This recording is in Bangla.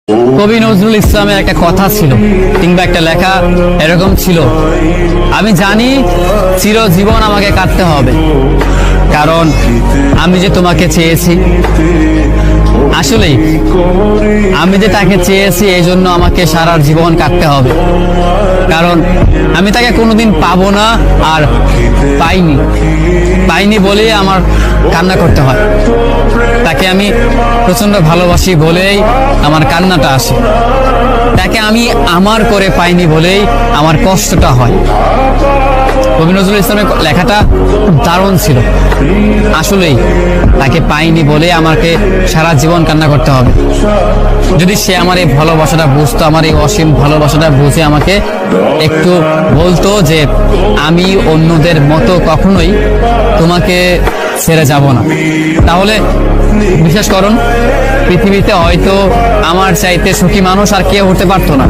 কবি নজরুল ইসলামের একটা কথা ছিল কিংবা একটা লেখা এরকম ছিল, আমি জানি চিরজীবন আমাকে কাটতে হবে, কারণ আমি যে তোমাকে চেয়েছি। আসলেই আমি যে তাকে চেয়েছি এই জন্য আমাকে সারা জীবন কাটতে হবে, কারণ আমি তাকে কোনোদিন পাবো না, আর পাইনি বলেই আমার কান্না করতে হয়। তাকে আমি প্রচন্ড ভালোবাসি বলেই আমার কান্নাটা আসে, তাকে আমি আমার করে পাইনি বলেই আমার কষ্টটা হয়। কবি নজরুল ইসলামের লেখাটা খুব দারুণ ছিল। আসলেই তাকে পাইনি বলে আমাকে সারা জীবন কান্না করতে হবে। যদি সে আমার এই ভালোবাসাটা বুঝতো, আমার এই অসীম ভালোবাসাটা বুঝে আমাকে একটু বলতো যে আমি অন্যদের মতো কখনোই তোমাকে ছেড়ে যাব না, তাহলে বিশ্বাস করুন পৃথিবীতে হয়তো আমার চাইতে সুখী মানুষ আর কেউ হতে পারতো না।